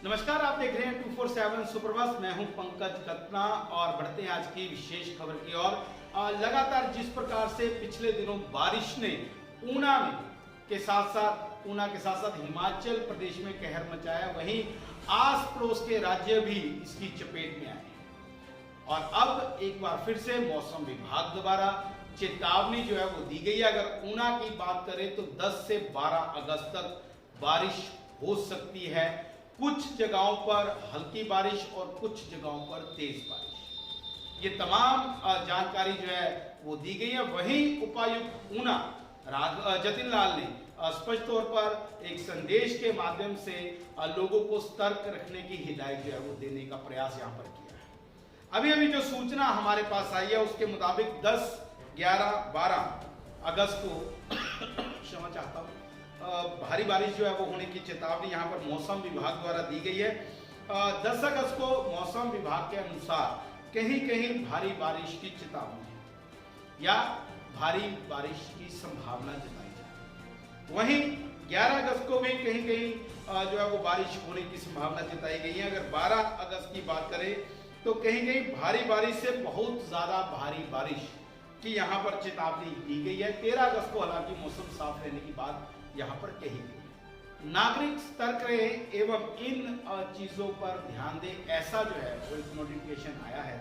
नमस्कार, आप देख रहे हैं 247 सुपरफास्ट। मैं हूं पंकज कतना और बढ़ते हैं आज की विशेष खबर की ओर। लगातार जिस प्रकार से पिछले दिनों बारिश ने ऊना के साथ साथ हिमाचल प्रदेश में कहर मचाया, वहीं आस पड़ोस के राज्य भी इसकी चपेट में आए और अब एक बार फिर से मौसम विभाग द्वारा चेतावनी जो है वो दी गई है। अगर ऊना की बात करें तो 10 से 12 अगस्त तक बारिश हो सकती है। कुछ जगहों पर हल्की बारिश और कुछ जगहों पर तेज बारिश, ये तमाम जानकारी जो है वो दी गई है। वहीं उपायुक्त ऊना जतिन लाल ने स्पष्ट तौर पर एक संदेश के माध्यम से लोगों को सतर्क रखने की हिदायत जो है वो देने का प्रयास यहाँ पर किया है। अभी अभी जो सूचना हमारे पास आई है उसके मुताबिक 10, 11, 12 अगस्त को क्षमा चाहता हूँ, भारी बारिश जो है वो होने की चेतावनी यहाँ पर मौसम विभाग द्वारा दी गई है। 10 अगस्त को मौसम विभाग के अनुसार कहीं कहीं भारी बारिश की चेतावनी है या भारी बारिश की संभावना जताई जाए। वहीं 11 अगस्त को भी कहीं कहीं जो है वो बारिश होने की संभावना जताई गई है। अगर 12 अगस्त की बात करें तो कहीं कहीं भारी बारिश से बहुत ज्यादा भारी बारिश की यहाँ पर चेतावनी दी गई है। 13 अगस्त को हालांकि मौसम साफ रहने की बात यहाँ पर कही गई। नागरिक सतर्क रहे एवं इन चीजों पर ध्यान दें, ऐसा जो है वो एक नोटिफिकेशन आया है।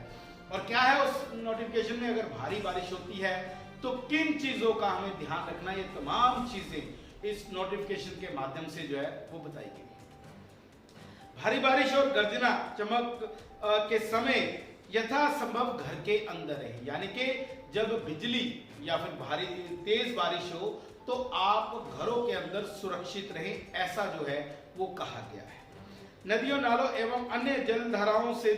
और क्या है उस नोटिफिकेशन में, अगर भारी बारिश होती है तो किन चीजों का हमें ध्यान रखना, ये तमाम चीजें इस नोटिफिकेशन के माध्यम से जो है वो बताई गई। भारी बारिश और गर्जना चमक के समय यथासंभव घर के अंदर रहे, यानी कि जब बिजली या फिर भारी तेज बारिश हो तो आप घरों के अंदर सुरक्षित रहें, ऐसा जो है वो कहा गया है। नदियों, नालों एवं अन्य जलधाराओं से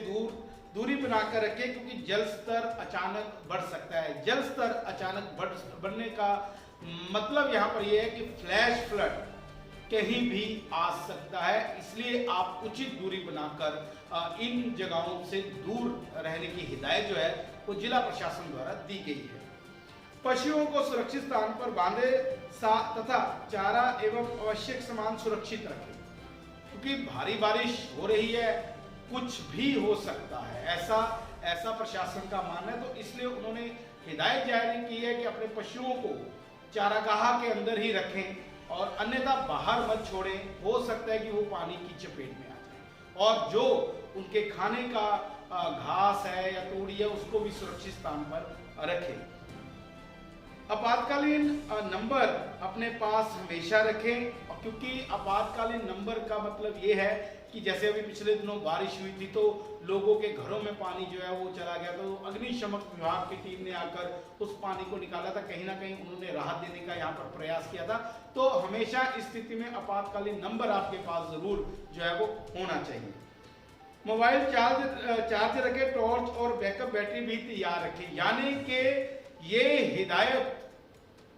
दूरी बनाकर रखें, क्योंकि जल स्तर अचानक बढ़ सकता है। जल स्तर अचानक बढ़ने का मतलब यहाँ पर यह है कि फ्लैश फ्लड कहीं भी आ सकता है, इसलिए आप उचित दूरी बनाकर इन जगहों से दूर रहने की हिदायत जो है वो जिला प्रशासन द्वारा दी गई है। पशुओं को सुरक्षित स्थान पर बांधे तथा चारा एवं आवश्यक सामान सुरक्षित रखें, क्योंकि भारी बारिश हो रही है, कुछ भी हो सकता है, ऐसा प्रशासन का मानना है। तो इसलिए उन्होंने हिदायत जारी की है कि अपने पशुओं को चारागाह के अंदर ही रखें और अन्यथा बाहर मत छोड़ें। हो सकता है कि वो पानी की चपेट में आ जाए, और जो उनके खाने का घास है या तोड़ी है उसको भी सुरक्षित स्थान पर रखें। आपातकालीन नंबर अपने पास हमेशा रखें, क्योंकि आपातकालीन नंबर का मतलब ये है कि जैसे अभी पिछले दिनों बारिश हुई थी तो लोगों के घरों में पानी जो है वो चला गया, तो अग्निशमन विभाग की टीम ने आकर उस पानी को निकाला था। कहीं ना कहीं उन्होंने राहत देने का यहाँ पर प्रयास किया था। तो हमेशा इस स्थिति में आपातकालीन नंबर आपके पास जरूर जो है वो होना चाहिए। मोबाइल चार्ज रखें, टॉर्च और बैकअप बैटरी भी तैयार रखें, यानी कि ये हिदायत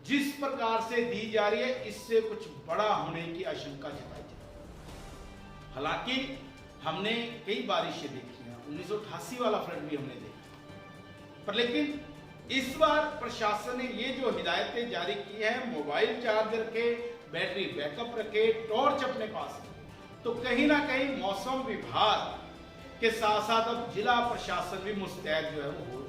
जिस प्रकार से दी जा रही है इससे कुछ बड़ा होने की आशंका जताई जाती है। हालांकि हमने कई बारिशें देखी हैं, 1988 वाला फ्लड भी हमने देखा, पर लेकिन इस बार प्रशासन ने ये जो हिदायतें जारी की हैं, मोबाइल चार्ज रखे, बैटरी बैकअप रखे, टॉर्च अपने पास रखे, तो कहीं ना कहीं मौसम विभाग के साथ साथ अब जिला प्रशासन भी मुस्तैद जो है वो हो।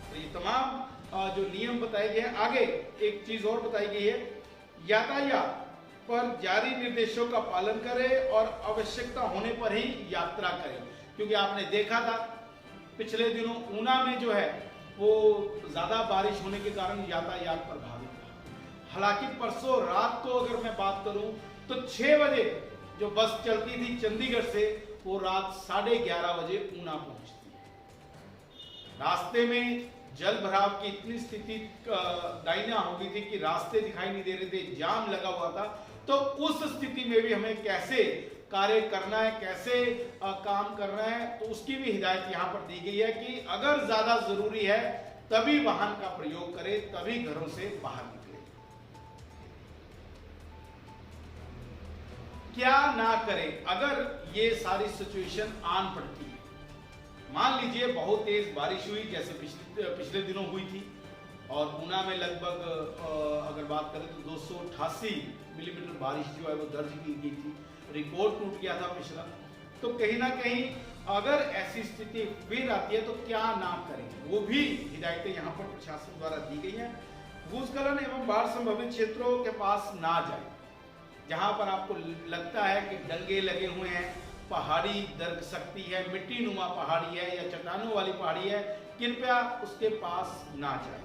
तो ये तमाम जो नियम बताए गए हैं। आगे एक चीज और बताई गई है, यातायात पर जारी निर्देशों का पालन करें और आवश्यकता होने पर ही यात्रा करें, क्योंकि आपने देखा था पिछले दिनों ऊना में जो है वो ज्यादा बारिश होने के कारण यातायात प्रभावित था। हालांकि परसों रात को अगर मैं बात करूं तो 6 बजे जो बस चलती थी चंडीगढ़ से, वो रात 11:30 बजे ऊना पहुंचती है। रास्ते में जल भराव की इतनी स्थिति दयनीय हो गई थी कि रास्ते दिखाई नहीं दे रहे थे, जाम लगा हुआ था। तो उस स्थिति में भी हमें कैसे कार्य करना है, कैसे काम करना है, तो उसकी भी हिदायत यहाँ पर दी गई है कि अगर ज्यादा जरूरी है तभी वाहन का प्रयोग करें, तभी घरों से बाहर निकले। क्या ना करें अगर ये सारी सिचुएशन आन पड़ती है। मान लीजिए बहुत तेज बारिश हुई, जैसे पिछले दिनों हुई थी, और ऊना में लगभग अगर बात करें तो 288 मिलीमीटर बारिश जो है वो दर्ज की गई थी। रिकॉर्ड टूट गया था पिछला। तो कहीं ना कहीं अगर ऐसी स्थिति फिर आती है तो क्या ना करें, वो भी हिदायतें यहाँ पर प्रशासन द्वारा दी गई हैं। भूस्खलन एवं बाढ़ संभावित क्षेत्रों के पास ना जाए। जहां पर आपको लगता है कि डंगे लगे हुए हैं, पहाड़ी दरक सकती है, मिट्टी नुमा पहाड़ी है या चट्टानों वाली पहाड़ी है, कृपया उसके पास ना जाए।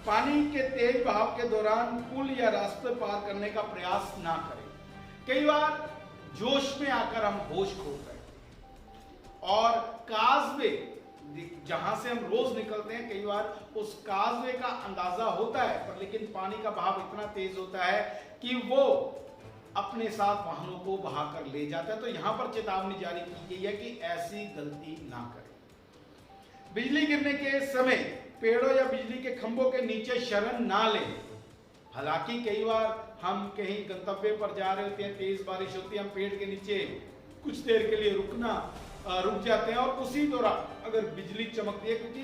पानी के तेज बहाव के दौरान पुल या रास्ते पार करने का प्रयास ना करें। कई बार जोश में आकर हम होश खो गए और काजवे जहां से हम रोज निकलते हैं, कई बार उस काजवे का अंदाजा होता है पर लेकिन पानी का बहाव इतना तेज होता है कि वो अपने साथ वाहनों को बहाकर ले जाता है। तो यहां पर चेतावनी जारी की गई है कि ऐसी गलती ना करें। बिजली गिरने के समय पेड़ों या बिजली के खंभों के नीचे शरण ना लें। हालांकि कई बार हम कहीं गंतव्य पर जा रहे होते हैं, तेज बारिश होती है, हम पेड़ के नीचे कुछ देर के लिए रुक जाते हैं और उसी दौरान अगर बिजली चमकती है, क्योंकि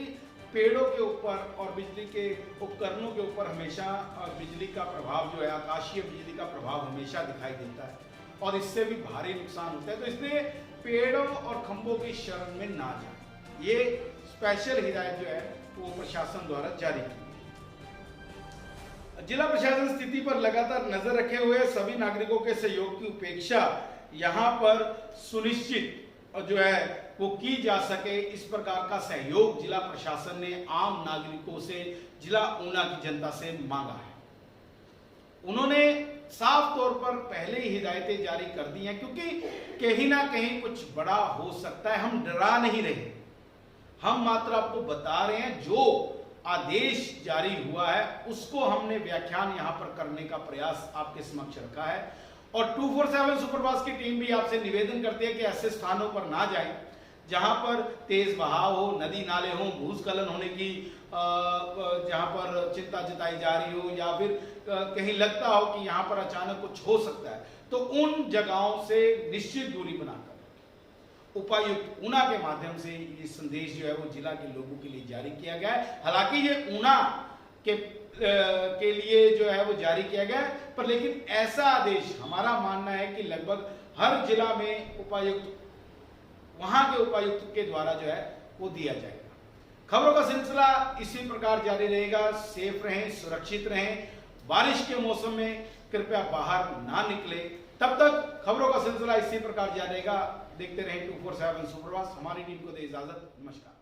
पेड़ों के ऊपर और बिजली के उपकरणों के ऊपर हमेशा बिजली का प्रभाव जो है, आकाशीय बिजली का प्रभाव हमेशा दिखाई देता है और इससे भी भारी नुकसान होता है। तो इसलिए पेड़ों और खंभों की शरण में ना जाए। ये स्पेशल हिदायत जो है वो प्रशासन द्वारा जारी की। जिला प्रशासन स्थिति पर लगातार नजर रखे हुए सभी नागरिकों के सहयोग की उपेक्षा यहाँ पर सुनिश्चित जो है वो की जा सके, इस प्रकार का सहयोग जिला प्रशासन ने आम नागरिकों से, जिला ऊना की जनता से मांगा है। उन्होंने साफ तौर पर पहले ही हिदायतें जारी कर दी हैं, क्योंकि कहीं ना कहीं कुछ बड़ा हो सकता है। हम डरा नहीं रहे, हम मात्र आपको बता रहे हैं जो आदेश जारी हुआ है उसको हमने व्याख्यान यहां पर करने का प्रयास आपके समक्ष रखा है। और 247 सुपरफास्ट की टीम भी आपसे निवेदन करती है कि ऐसे स्थानों पर ना जाएं जहां पर तेज बहाव हो, नदी नाले हो, भूस्खलन होने की जहां पर चिंता जताई जा रही हो या फिर कहीं लगता हो कि यहां पर अचानक कुछ हो सकता है, तो उन जगहों से निश्चित दूरी बनाकर उपायुक्त ऊना के माध्यम से ये संदेश जो है वो जिला के लोगों के लिए जारी किया गया है। हालांकि ये ऊना के लिए जो है वो जारी किया गया है, पर लेकिन ऐसा आदेश हमारा मानना है कि लगभग हर जिला में उपायुक्त, वहां के उपायुक्त के द्वारा जो है वो दिया जाएगा। खबरों का सिलसिला इसी प्रकार जारी रहेगा। सेफ रहें, सुरक्षित रहें। बारिश के मौसम में कृपया बाहर ना निकले। तब तक खबरों का सिलसिला इसी प्रकार जारी रहेगा। देखते रहें 247 सुपरफास्ट। हमारी टीम को दे इजाजत। नमस्कार।